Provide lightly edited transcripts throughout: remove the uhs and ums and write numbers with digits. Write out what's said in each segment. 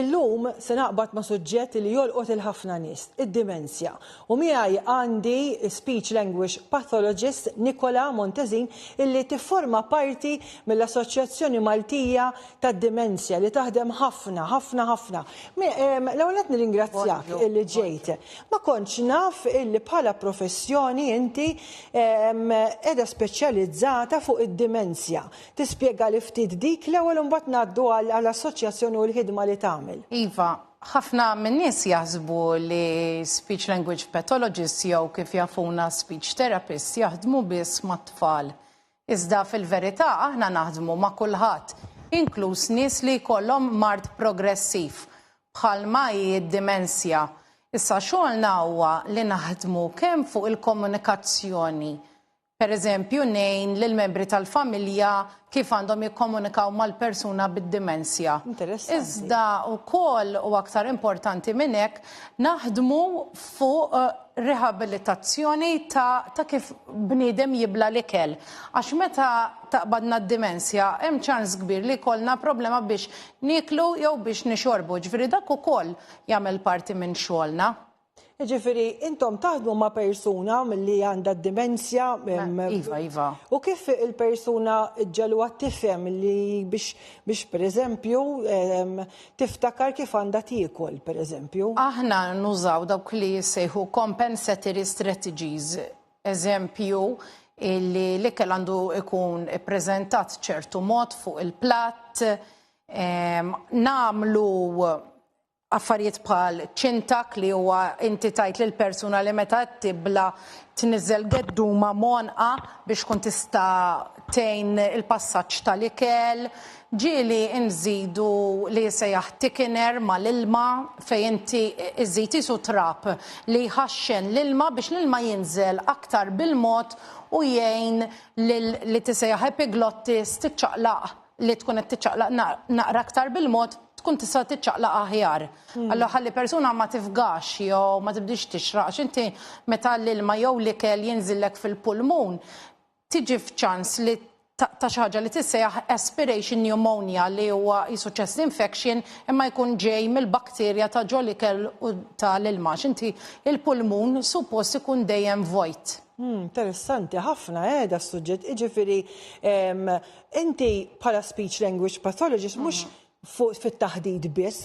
illum se naqbad ma' suġġett li jolqot il-ħafna nies, id-dimensja. U miegħi għandi speech language pathologist Nicola Montezin illi tifforma parti mill-Assoċjazzjoni Maltija tad-Dimensja li taħdem ħafna. L-ewwel qed nirringrazzjak illi ġejt. Ma kontx naf illi bħala professjoni inti qiegħda speċjalizzata fuq id-dimensja. Tispjega li ftit dik l-ewwel imbagħad ngħaddu għall-assoċjazzjoni u l-ħidma li tagħmel. Iva, ħafna minn nies jaħsbu li speech language pathologist jew kif jafuna speech therapist jaħdmu biss mat-tfal. Iżda fil-verità aħna naħdmu ma' kulħadd, inkluż nies li jkollhom mard progressiv bħalma id-dimensja. Issa xogħolna huwa li naħdmu kemm fuq il-komunikazzjoni. Pereżempju ngħin lill-membri tal-familja kif għandhom jikkomunikaw mal-persuna bid-dimensja. Iżda wkoll u aktar importanti minn hekk naħdmu fuq rehabilitazzjoni ta' kif bniedem jibla l-ikel. Għax meta taqbadna d-dimensja hemm ċans kbir li jkollna problema biex niklu jew biex nixorbu. Ġifieri dak ukoll jagħmel parti minn xogħolna. Ġifieri, intom taħdmu ma' persuna li għandha d-dimensja. Iva. U kif il-persuna ġalwa tifhem li biex pereżempju tiftakar kif għandha tiekol, pereżempju? Aħna nużaw dawk li jsejħu compensatory strategies. Eżempju, li l-ikel għandu ikun ippreżentat ċertu mod fuq il-platt, nagħmlu affarijiet bħal ċintak li huwa inti tajt lil persuna li meta tibla tniżel gedduma monqa biex tkun tista' tgħin il-passaġġ tal-ikel. Ġieli nżidu li jsejjaħ thickener mal-ilma fejn inti iżid isu trap li jħaxxen l-ilma biex l-ilma jinżel aktar bil-mod u jgħin li tisejjaħ epiglottis tiċċaqlaq li tkun qed tiċċaqlaq naqra aktar bil-mod tkun tista' tiċċaqlaq aħjar. Allura ħalli persuna ma tifgax jew ma tibdix tixraq għax inti meta l-ilma jew l-ikel jinżillek fil-pulmun tiġi f'ċans li ta' xi ħaġa li tissejjaħ aspiration pneumonia li huwa qisu chest infection imma jkun ġej mill-bakterja ta' ġol l-ikel u tal-ilma. Inti il-pulmun suppost ikun dejjem vojt. Interessanti ħafna da s-suġġett. Jiġifieri inti bħala speech language pathologist mhux fit-taħdid biss,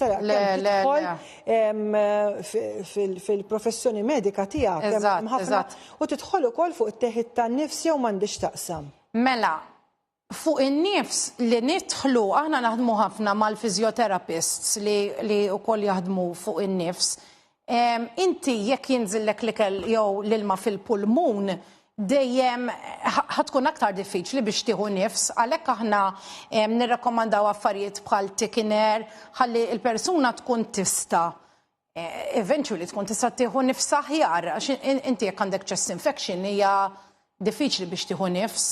fil-professjoni medika tiegħek u tidħol ukoll fuq it-teħid tan-nifs jew m'għandix taqsam. Mela, fuq in-nifs li nidħlu aħna naħdmu ħafna mal-physiotherapists li wkoll jaħdmu fuq in-nifs. Inti jekk jinżillek l-ikel jew l-ilma fil-pulmun dejjem ħatkun aktar diffiċli biex tieħu nifs, għalhekk aħna nirrakkomandaw affarijiet bħal thickener ħalli l-persuna tkun tista' eventually tkun tista' tieħu nifs aħjar għax inti jekk għandek chest infection hija diffiċli biex tieħu nifs.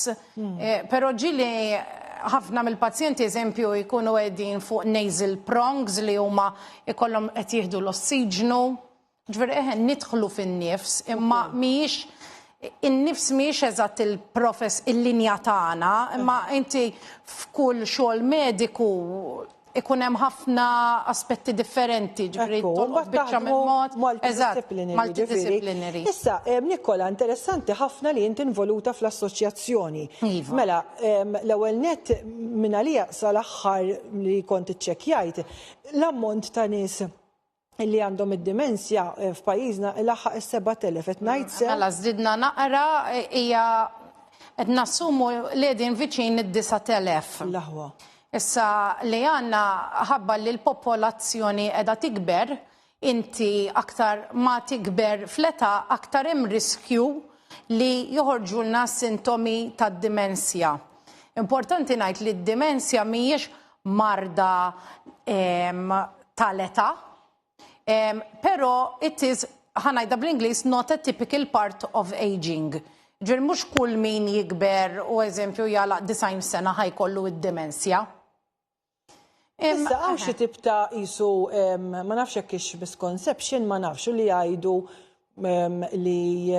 Però ġieli ħafna mill-pazjenti eżempju jkunu qegħdin fuq nasal prongs li huma ikollhom qed jieħdu l-ossiġnu. Ġifieri nidħlu fin-nifs imma mhijiex in-nifs mhijiex eżatt il-linja tagħna, imma inti f'kull xogħol mediku ikun hemm ħafna aspetti differenti, ġifieri biċċa mill-mod multidisciplinary. Issa, Nikola, interessanti ħafna li inti involuta fl-assoċjazzjoni. Mela, l-ewwel nett minn għalija sal-aħħar li kont iċċekkjajt l-ammont ta' nies li għandhom id-dimensja f'pajjiżna laħħaq is-7,000 qed ngħid sew. Mela żdidna naqra hija qed nassumu li qegħdin viċin id-9,000. L-aħwa. Issa li għandna ħabba li l-popolazzjoni qiegħda tikber, inti aktar ma tikber fl-età aktar hemm riskju li joħorġulna sintomi tad-dimensja. Importanti ngħid li d-dimensja mhijiex marda tal-età. Pero it is, ħanajda bl-Inglis, not a typical part of aging. Ġir mux kull min jikber u eżempju jala 90 sena ħajkollu id-demensja. Issa għaw xi tip ta' isu, ma nafx hekk ix misconception, ma nafx li jgħidu li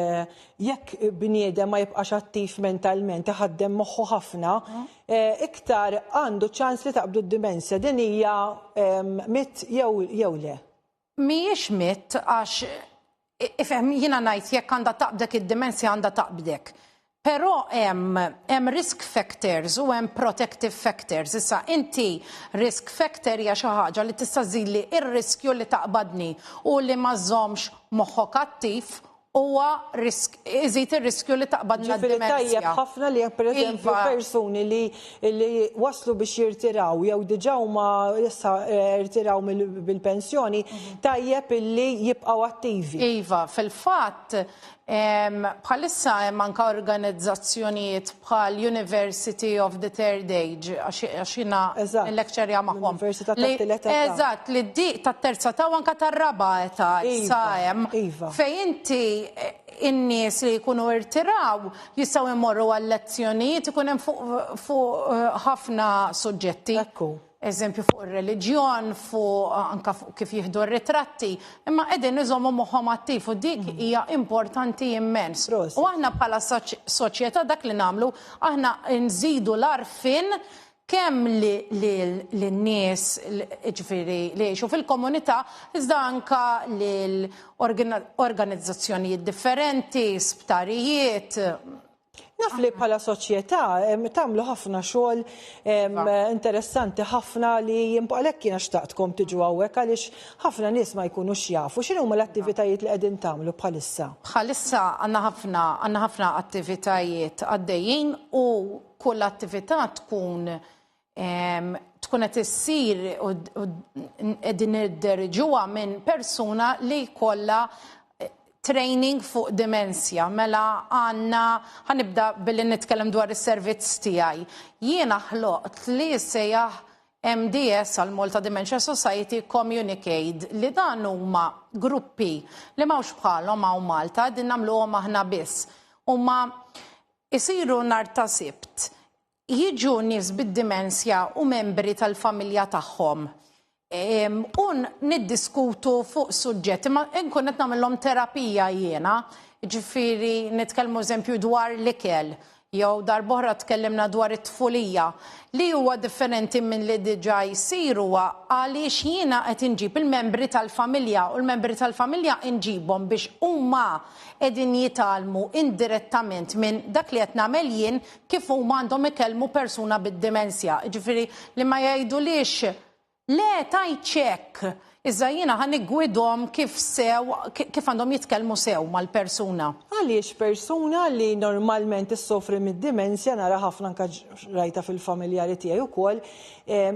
jekk bniedem ma jibqax attiv mentalment, iħaddem moħħu ħafna, iktar għandu ċans li taqbdu d-dimensja. Din hija mit jew le? Mhijiex mit għax ifhem jiena ngħid jekk għandha taqbdek id-dimensja għandha taqbdek. Però hemm risk factors u hemm protective factors. Issa inti risk factor hija xi ħaġa li tista' żidli ir-riskju li taqbadni u li ma żommx moħħok attiv huwa iżid ir-riskju li taqbadna d-dimensja. Tajjeb ħafna li pereżempju persuni li waslu biex jirtiraw jew diġà huma issa jirtiraw bil-pensjoni tajjeb illi jibqgħu attivi. Iva, fil-fatt bħalissa hemm anke organizzazzjonijiet bħal University of the Third Age għax jiena nlecturja magħhom. Università tat-tielet età. Eżatt, li d-dik tat-terza età u anke tar-raba' età issa hemm. Fejn inti in-nies li jkunu irtiraw jistgħu jmorru għal lezzjonijiet ikun hemm fuq ħafna suġġetti. Eżempju fuq ir-reliġjon, fuq anke fuq kif jieħdu r-ritratti, imma qegħdin iżommu moħħhom attiv u dik hija importanti immens. U aħna bħala soċjetà dak li nagħmlu aħna nżidu l-arfin kemm lin-nies ġifieri li jgħixu fil-komunità iżda anke lil organizzazzjonijiet differenti, sptarijiet. Naf li bħala soċjetà tagħmlu ħafna xogħol interessanti ħafna li għalhekk jiena xtaqtkom tiġu hawnhekk għaliex ħafna nies ma jkunux jafu. X'inhu huma l-attivitajiet li qegħdin tagħmlu bħalissa? Bħalissa għandna ħafna attivitajiet għaddejjin u kull attività tkun qed issir u qegħdin nidderġuha minn persuna li jkollha training fuq dimensja, mela ħanibda billi nitkellem dwar is-servizz tiegħi. Jiena ħloqt li sejjaħ MDS għal Malta Dementia Society Communicate li dan huma gruppi li m'hawnx bħalhom hawn Malta din nagħmluhom aħna biss. Huma isiru nhar ta' Sibt. Jiġu nies bid-dimensja u membri tal-familja tagħhom. Un niddiskutu fuq suġġetti, ma nkun qed nagħmilhom terapija jiena, ġifieri nitkellmu eżempju dwar l-ikel, jew darb'oħra tkellimna dwar it-tfulija, li huwa differenti minn li diġà jsir huwa għaliex jiena qed inġib il-membri tal-familja u l-membri tal-familja inġibhom biex huma qegħdin jitalmu indirettament minn dak li qed nagħmel jien kif huma għandhom ikellmu persuna bid-dimensja. Ġifieri li ma jgħidulix le tajċek, iżda jiena ħan igwidhom kif għandhom jitkellmu sew mal-persuna. Għaliex persuna li normalment issofri mid-dimensja nara ħafna anke rajta fil-familjari tiegħi wkoll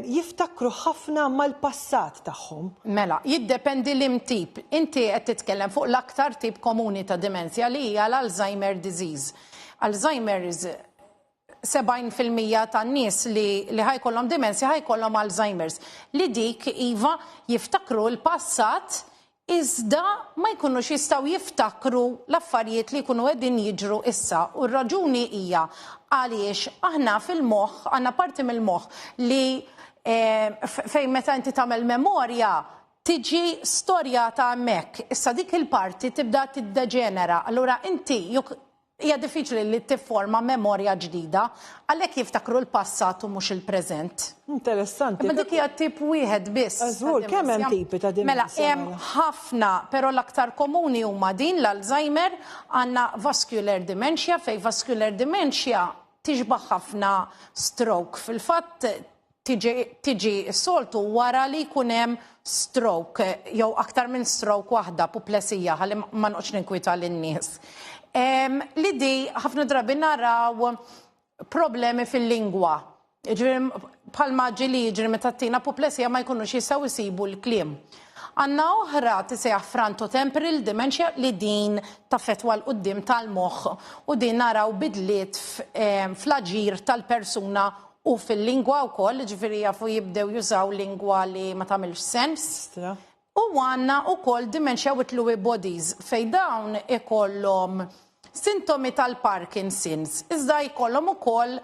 jiftakru ħafna mal-passat tagħhom. Mela, jiddependi l-imtip. Inti qed titkellem fuq l-aktar tip komuni ta' dimensja li hija l-Alzheimer disease. Alzheimer's 70% tan-nies li ħajkollhom dimensja ħajkollhom Alzheimer's. Li dik iva jiftakru l-passat iżda ma jkunux jistgħu jiftakru l-affarijiet li jkunu qegħdin jiġru issa. U r-raġuni hija għaliex aħna fil-moħħ għandna parti mill-moħħ li fejn meta inti tagħmel memorja tiġi storja ta' hemmhekk. Issa dik il-parti tibda tiddeġenera. Allura inti hija diffiċli li tifforma memorja ġdida għalhekk jiftakru l-passat u mhux il-preżent. Interessanti. Ma dik hija tip wieħed biss. Żgur, kemm hemm tipi ta' dimensja? Mela hemm ħafna, però l-aktar komuni huma din l-Alzheimer, għandna vascular dementia, fejn vascular dementia tiġbaħ ħafna stroke. Fil-fatt tiġi s-soltu wara li jkun hemm stroke, jew aktar minn stroke waħda, apoplesija, ħalli ma noqgħodx ninkwita lin-nies. Li di ħafna drabi naraw problemi fil-lingwa. Bħalma ġili jiġri meta tina apoplesija ma jkunux jistgħu jsibu l-kliem. Għandna oħra tisejjaħ frontotemporal dementia li din taffettwa l-qudiem tal-moħħ u din naraw bidliet fl-aġir tal-persuna u fil-lingwa wkoll, ġifieri jafu jibdew jużaw lingwa li ma tagħmilx sens. U għandna wkoll dementia with Lewy bodies fejn dawn ikollhom sintomi tal-Parkinson's, iżda jkollhom ukoll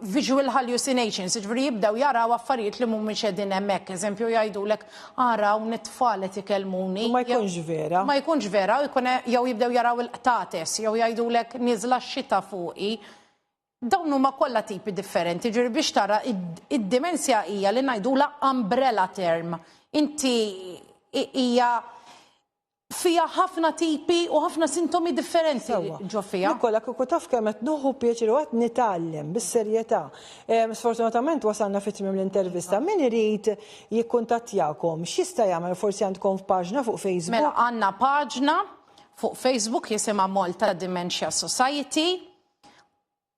visual hallucinations, ġifieri jibdew jaraw affarijiet li mhumiex qegħdin hemmhekk. Eżempju jgħidulek araw nit-tfal qed ikellmuni. Ma jkunx vera. Ma jkunx vera, jew jibdew jaraw il-qtates, jew jgħidulek nieżla x-xita fuqi. Dawn huma kollha tipi differenti, ġifieri biex tara id-dimensja hija li ngħidula umbrella term. Inti hija fija ħafna tipi u ħafna sintomi differenti ġo fija. Nikola, kieku taf kemm qed nuħu pjaċir u qed nitgħallem bis-serjetà. Sfortunatament wasalna fit-tmiem l-intervista. Min irid jikkuntattjakom, x'jista' jagħmel forsi għandkom paġna fuq Facebook? Mela għandna paġna fuq Facebook jisimha Malta Dementia Society.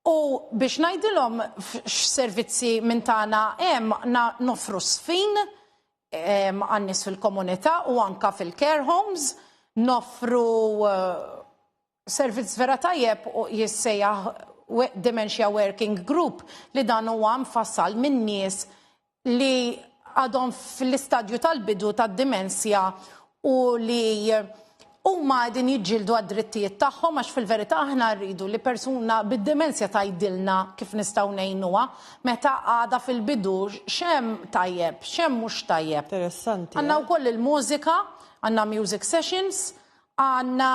U biex ngħidilhom x'servizzi minn tagħna hemm nofru sfin għan-nies fil-komunità u anka fil-care homes, nofru servizz vera tajjeb u jissejjaħ Dementia Working Group li dan huwa mfassal minn nies li għadhom fl-istadju tal-bidu tad-dimensja u li huma qegħdin jiġġieldu għad-drittijiet tagħhom għax fil-verità aħna rridu li persuna bid-dimensja tgħidilna kif nistgħu ngħinuha meta għadha fil-bidu x'hemm tajjeb, x'hemm mhux tajjeb. Interessanti. Għandna wkoll il-mużika, għandna music sessions, għandna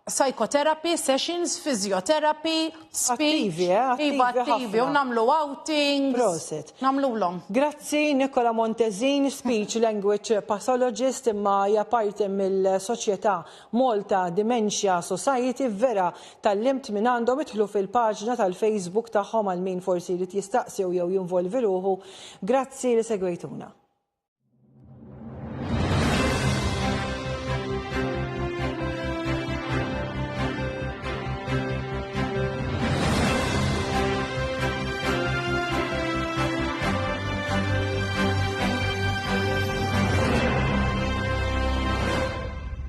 psychotherapy sessions, physiotherapy, speech. Attivi, u namlu outings. Proset. Namluhom. Grazzi Nikola Montezin, speech language pathologist, imma hija parti mill-soċjetà Malta Dementia Society. Vera tal-limt minn għandhom idħlu fil-paġna tal-Facebook tagħhom għal min forsi li jistaqsew jew jinvolvi ruħu. Grazzi li segwejtuna.